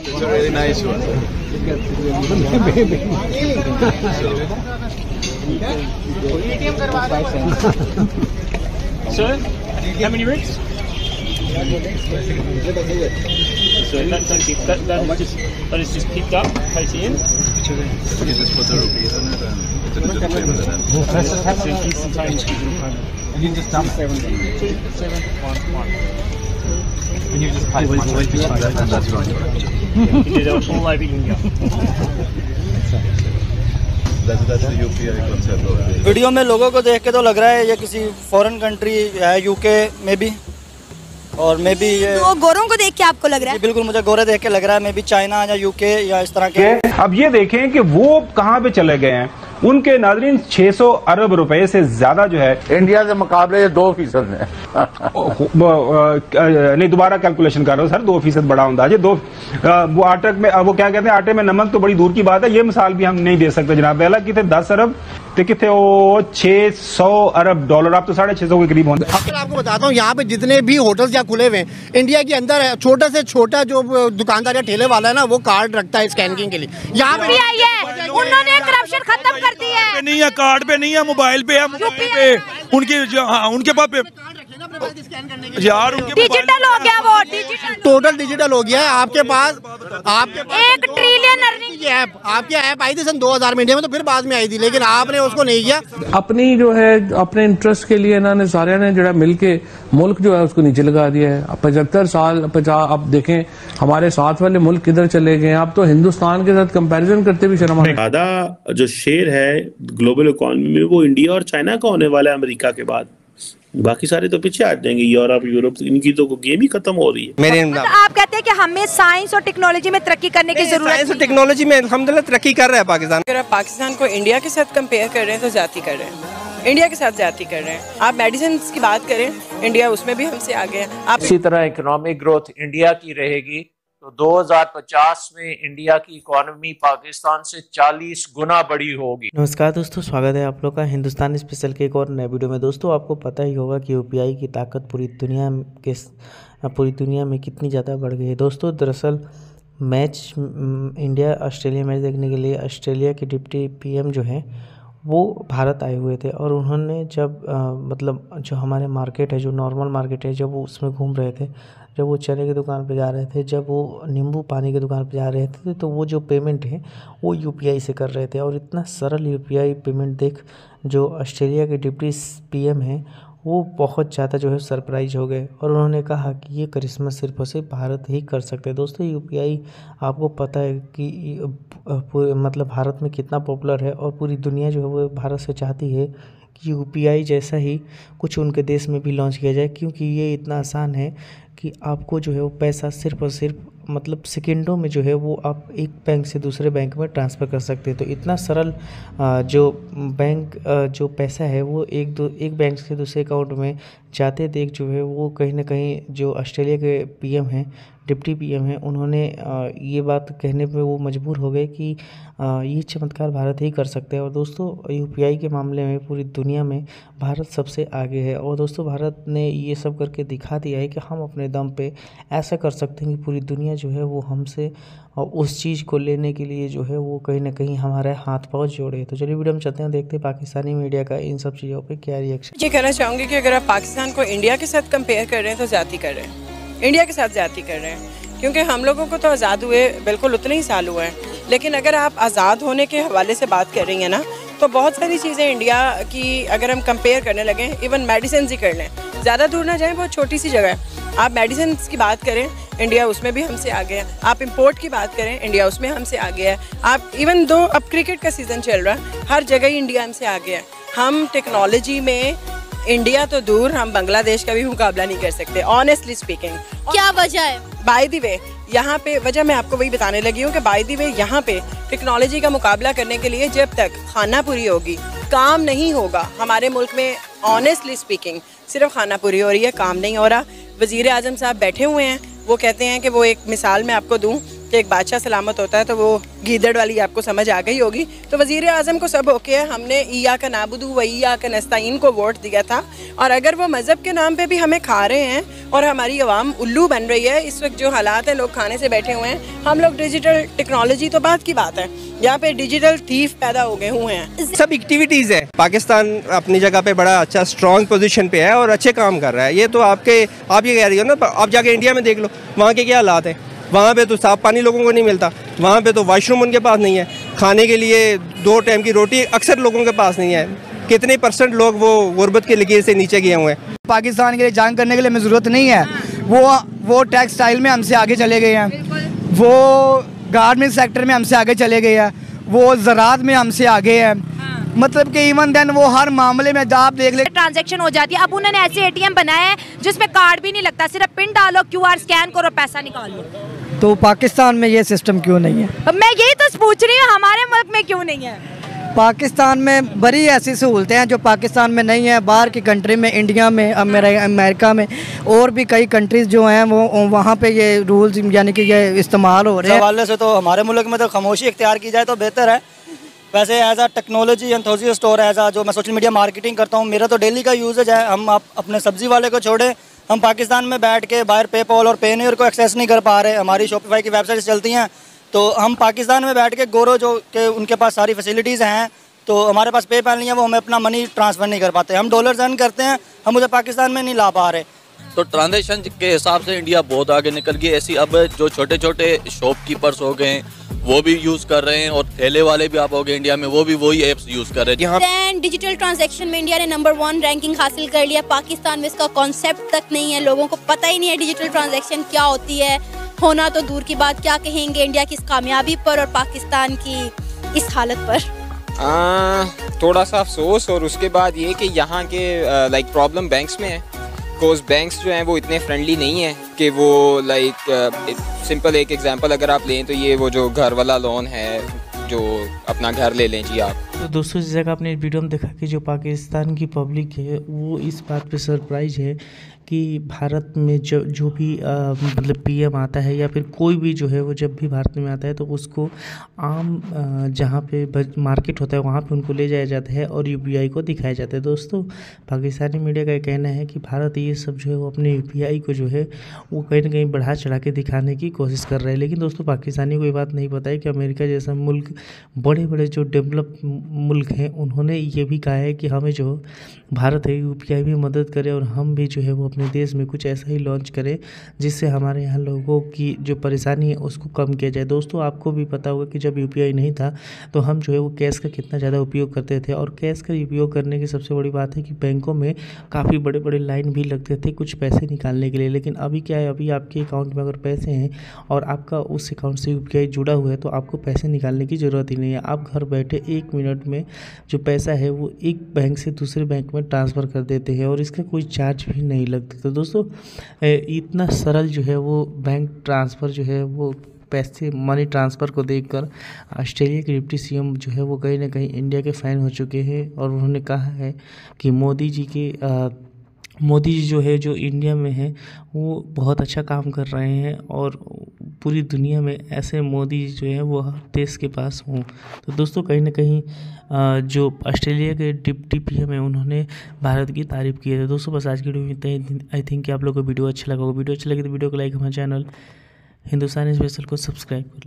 It's a really nice one. Sir, how many ribs? So that is just picked up, placed in. You just put the rupees on it and put the payment in it. That's an instantaneous digital payment. And you just dump 711. and you just pay And that's right. You do that all over India. That's the UPI concept of it. Video में लोगों को देख के तो लग रहा है ये किसी फॉरेन कंट्री है, यूके में भी, और मे बी ये तो गोरों को देख के आपको लग रहा है? बिल्कुल मुझे गोरे देख के लग रहा है, मे बी चाइना या यूके या इस तरह के। अब ये देखें कि वो कहाँ पे चले गए हैं। उनके नाज़रीन 600 अरब रुपए से ज्यादा जो है इंडिया के मुकाबले 2% है। नहीं, दोबारा कैलकुलेशन कर रहा हूँ सर, 2% बड़ा अंदाज है। वो आटे में, वो क्या कहते हैं, आटे में नमक तो बड़ी दूर की बात है, ये मिसाल भी हम नहीं दे सकते जनाब। पहला कितने 10 अरब तो कितने वो 600 अरब डॉलर, आप तो 650 के करीब होंगे। आपको बताता हूँ, यहाँ पे जितने भी होटल्स या खुले हुए हैं इंडिया के अंदर है, छोटा से छोटा जो दुकानदार या ठेले वाला है ना, वो कार्ड रखता है स्कैनिंग के लिए। यहाँ पे उन्होंने करप्शन खत्म कर दी है। नहीं है, कार्ड पे नहीं है, मोबाइल पे है। मोबाइल पे उनके, हाँ उनके पास यार उनके डिजिटल हो गया, वो डिजिटल टोटल डिजिटल हो गया है। आपके पास 1 ट्रिलियन अर्निंग की ऐप, आपकी ऐप आई थी सन 2000 में इंडिया में, तो फिर बाद में आई थी, लेकिन आपने उसको नहीं किया। अपनी जो है अपने इंटरेस्ट के लिए इन्होंने सारे ने जो है मिलके मुल्क जो है उसको नीचे लगा दिया है। 75 साल 50, अब देखें हमारे साथ वाले मुल्क किधर चले गए। अब तो हिंदुस्तान के साथ कंपैरिजन करते भी शर्म। ज्यादा जो शेयर है ग्लोबल इकोनॉमी में वो इंडिया और चाइना का होने वाला है अमेरिका के बाद। बाकी सारे तो पीछे हट जाएंगे, यूरोप यूरोप, इनकी तो गेम ही खत्म हो रही है। आप कहते हैं कि हमें साइंस और टेक्नोलॉजी में तरक्की करने की जरूरत है। साइंस और टेक्नोलॉजी में अल्हम्दुलिल्लाह तरक्की कर रहा है पाकिस्तान। अगर आप पाकिस्तान को इंडिया के साथ कंपेयर कर रहे हैं तो ज्यादती कर रहे हैं, इंडिया के साथ ज्यादती कर रहे हैं। आप मेडिसिन की बात करें, इंडिया उसमें भी हमसे आगे है। आप इसी तरह इकोनॉमिक ग्रोथ इंडिया की रहेगी तो 2050 में इंडिया की इकोनॉमी पाकिस्तान से 40 गुना बड़ी होगी। नमस्कार दोस्तों, स्वागत है आप लोग का हिंदुस्तान स्पेशल के एक और नए वीडियो में। दोस्तों आपको पता ही होगा कि यूपीआई की ताकत पूरी दुनिया में कितनी ज़्यादा बढ़ गई है। दोस्तों दरअसल मैच, इंडिया ऑस्ट्रेलिया मैच देखने के लिए ऑस्ट्रेलिया के डिप्टी पीएम जो हैं वो भारत आए हुए थे, और उन्होंने जब मतलब जो हमारे मार्केट है, जो नॉर्मल मार्केट है, जब वो उसमें घूम रहे थे, जब वो चने की दुकान पे जा रहे थे, जब वो नींबू पानी की दुकान पे जा रहे थे, तो वो जो पेमेंट है वो यूपीआई से कर रहे थे। और इतना सरल यूपीआई पेमेंट देख जो ऑस्ट्रेलिया के डिप्टी पीएम हैं वो बहुत ज़्यादा जो है सरप्राइज हो गए, और उन्होंने कहा कि ये करिश्मा सिर्फ और सिर्फ भारत ही कर सकते हैं। दोस्तों यूपीआई आपको पता है कि मतलब भारत में कितना पॉपुलर है, और पूरी दुनिया जो है वो भारत से चाहती है कि यूपीआई जैसा ही कुछ उनके देश में भी लॉन्च किया जाए, क्योंकि ये इतना आसान है कि आपको जो है वो पैसा सिर्फ और सिर्फ मतलब सेकेंडों में जो है वो आप एक बैंक से दूसरे बैंक में ट्रांसफ़र कर सकते हैं। तो इतना सरल जो बैंक जो पैसा है वो एक बैंक से दूसरे अकाउंट में जाते देख जो है वो कहीं ना कहीं जो ऑस्ट्रेलिया के पीएम हैं, डिप्टी पीएम हैं, उन्होंने ये बात कहने पे वो मजबूर हो गए कि ये चमत्कार भारत ही कर सकते हैं। और दोस्तों यूपीआई के मामले में पूरी दुनिया में भारत सबसे आगे है, और दोस्तों भारत ने ये सब करके दिखा दिया है कि हम अपने दम पे ऐसा कर सकते हैं कि पूरी दुनिया जो है वो हमसे उस चीज़ को लेने के लिए जो है वो कहीं ना कहीं हमारे हाथ पाँव जोड़े। तो चलिए वीडियो में चलते हैं, देखते हैं पाकिस्तानी मीडिया का इन सब चीज़ों पे क्या रिएक्शन। ये कहना चाहूँगी कि अगर आप पाकिस्तान को इंडिया के साथ कंपेयर कर रहे हैं तो ज्यादती कर रहे हैं, इंडिया के साथ ज्यादती कर रहे हैं, क्योंकि हम लोगों को तो आज़ाद हुए बिल्कुल उतने ही साल हुए हैं। लेकिन अगर आप आज़ाद होने के हवाले से बात कर रही हैं ना, तो बहुत सारी चीज़ें इंडिया की अगर हम कंपेयर करने लगे, इवन मेडिसिन ही कर लें, ज़्यादा दूर ना जाएं, बहुत छोटी सी जगह है। आप मेडिसिन की बात करें, इंडिया उसमें भी हमसे आगे है। आप इंपोर्ट की बात करें, इंडिया उसमें हमसे आगे है। आप इवन दो अब क्रिकेट का सीज़न चल रहा है, हर जगह ही इंडिया हमसे आगे है। हम टेक्नोलॉजी में इंडिया तो दूर, हम बांग्लादेश का भी मुकाबला नहीं कर सकते, ऑनेस्टली स्पीकिंग। क्या वजह है? बाय द वे यहाँ पे वजह मैं आपको वही बताने लगी हूँ कि बाय द वे यहाँ पे टेक्नोलॉजी का मुकाबला करने के लिए जब तक खाना पूरी होगी काम नहीं होगा। हमारे मुल्क में ऑनेस्टली स्पीकिंग सिर्फ खाना पूरी हो रही है, काम नहीं हो रहा। वज़ीर आज़म साहब बैठे हुए हैं, वो कहते हैं कि वो एक मिसाल मैं आपको दूँ कि एक बादशाह सलामत होता है तो वो गीदड़ वाली आपको समझ आ गई होगी। तो वज़ीर आज़म को सब ओके है, हमने ईया का नाबुदू व ईया का नस्ताइन को वोट दिया था, और अगर वो मज़हब के नाम पे भी हमें खा रहे हैं और हमारी आवाम उल्लू बन रही है, इस वक्त जो हालात हैं, लोग खाने से बैठे हुए हैं, हम लोग डिजिटल टेक्नोलॉजी तो बात की बात है, यहाँ पे डिजिटल थीफ पैदा हो गए हुए हैं। सब एक्टिविटीज़ है। पाकिस्तान अपनी जगह पे बड़ा अच्छा स्ट्रॉन्ग पोजीशन पे है और अच्छे काम कर रहा है। ये तो आप ये कह रही हो ना, आप जाके इंडिया में देख लो वहाँ के क्या हालात हैं। वहाँ पे तो साफ पानी लोगों को नहीं मिलता, वहाँ पे तो वॉशरूम उनके पास नहीं है, खाने के लिए 2 टाइम की रोटी अक्सर लोगों के पास नहीं है। कितने % लोग वो गुर्बत की लकीर से नीचे गए हुए हैं। पाकिस्तान के लिए जंग करने के लिए हमें ज़रूरत नहीं है। वो टेक्सटाइल में हमसे आगे चले गए हैं, वो गारमेंट सेक्टर में हमसे आगे चले गए हैं, वो ज़राअत में हमसे आगे है। मतलब कि इवन देन वो हर मामले में आप देख ले ट्रांजैक्शन हो जाती है। अब उन्होंने ऐसे ATM बनाए हैं जिसमें कार्ड भी नहीं लगता, सिर्फ पिन डालो, QR स्कैन करो, पैसा निकाल लो। तो पाकिस्तान में ये सिस्टम क्यों नहीं है? अब मैं यही तो पूछ रही हूँ, हमारे मुल्क में क्यों नहीं है? पाकिस्तान में बड़ी ऐसी सहूलतें हैं जो पाकिस्तान में नहीं है। बाहर की कंट्री में, इंडिया में, अमेरिका में और भी कई कंट्रीज़ जो हैं वो वहाँ पे ये रूल्स यानी कि ये इस्तेमाल हो रहे हैं। हवाले से तो हमारे मुल्क में तो खामोशी इख्तियार की जाए तो बेहतर है। वैसे एज आ टेक्नोलॉजी एंथुसियास्ट और एज आ जो मैं सोशल मीडिया मार्केटिंग करता हूँ, मेरा तो डेली का यूजेज है। हम अपने सब्जी वाले को छोड़े, हम पाकिस्तान में बैठ के बाहर पेपॉल और पेनीयर को एक्सेस नहीं कर पा रहे। हमारी शॉपिफाई की वेबसाइट्स चलती हैं, तो हम पाकिस्तान में बैठ के गोरो जो के उनके पास सारी फैसिलिटीज़ हैं, तो हमारे पास पेपैल नहीं है, वो हमें अपना मनी ट्रांसफ़र नहीं कर पाते। हम डॉलर्स अर्न करते हैं, हम उसे पाकिस्तान में नहीं ला पा रहे। तो ट्रांजेक्शन के हिसाब से इंडिया बहुत आगे निकल गई। ऐसी अब जो छोटे छोटे शॉपकीपर्स हो गए वो भी यूज़ कर रहे हैं, और ठेले वाले भी आप हो गए इंडिया में, वो भी वही ऐप्स यूज़ कर रहे हैं। डिजिटल ट्रांजैक्शन में इंडिया ने नंबर 1 रैंकिंग हासिल कर लिया। पाकिस्तान में इसका कॉन्सेप्ट तक नहीं है, लोगों को पता ही नहीं है डिजिटल ट्रांजैक्शन क्या होती है। होना तो दूर की बात, क्या कहेंगे इंडिया की इस कामयाबी पर और पाकिस्तान की इस हालत पर? थोड़ा सा अफसोस, और उसके बाद ये कि यहाँ के लाइक प्रॉब्लम बैंक्स में है। बिकॉज बैंक्स जो हैं वो इतने फ्रेंडली नहीं है कि वो लाइक सिंपल एक एग्जांपल अगर आप लें तो ये वो जो घर वाला लोन है, जो अपना घर ले लें जी आप। तो दोस्तों, जिस जगह आपने वीडियो में देखा कि जो पाकिस्तान की पब्लिक है वो इस बात पे सरप्राइज है कि भारत में जो भी मतलब PM आता है या फिर कोई भी जो है वो जब भी भारत में आता है तो उसको आम जहाँ पे मार्केट होता है वहाँ पे उनको ले जाया जाता है और UPI को दिखाया जाता है। दोस्तों, पाकिस्तानी मीडिया का कहना है कि भारत ये सब जो है वो अपने UPI को जो है वो कहीं ना कहीं बढ़ा चढ़ा के दिखाने की कोशिश कर रहे हैं। लेकिन दोस्तों, पाकिस्तानी को ये बात नहीं पता है कि अमेरिका जैसा मुल्क, बड़े बड़े जो डेवलप मुल्क हैं, उन्होंने ये भी कहा है कि हमें जो भारत है UPI में मदद करे और हम भी जो है वो अपने देश में कुछ ऐसा ही लॉन्च करें जिससे हमारे यहाँ लोगों की जो परेशानी है उसको कम किया जाए। दोस्तों, आपको भी पता होगा कि जब UPI नहीं था तो हम जो है वो कैश का कितना ज़्यादा उपयोग करते थे, और कैश का उपयोग करने की सबसे बड़ी बात है कि बैंकों में काफ़ी बड़े बड़े लाइन भी लगते थे कुछ पैसे निकालने के लिए। लेकिन अभी क्या है, अभी आपके अकाउंट में अगर पैसे हैं और आपका उस अकाउंट से UPI जुड़ा हुआ है तो आपको पैसे निकालने की ज़रूरत ही नहीं है। आप घर बैठे 1 मिनट में जो पैसा है वो एक बैंक से दूसरे बैंक में ट्रांसफ़र कर देते हैं और इसका कोई चार्ज भी नहीं लगता। तो दोस्तों, इतना सरल जो है वो बैंक ट्रांसफ़र जो है वो पैसे मनी ट्रांसफ़र को देखकर ऑस्ट्रेलिया के डिप्टी CM जो है वो कहीं ना कहीं इंडिया के फ़ैन हो चुके हैं और उन्होंने कहा है कि मोदी जी जो है जो इंडिया में है वो बहुत अच्छा काम कर रहे हैं और पूरी दुनिया में ऐसे मोदी जो है वो हर देश के पास हों। तो दोस्तों, कहीं ना कहीं जो ऑस्ट्रेलिया के डिप्टी PM है उन्होंने भारत की तारीफ़ की है। दोस्तों, बस आज की वीडियो में इतना ही। आई थिंक कि आप लोगों को वीडियो अच्छा लगा होगा। वीडियो अच्छा लगे तो वीडियो को लाइक, हमारे चैनल हिंदुस्तानी स्पेशल को सब्सक्राइब करें।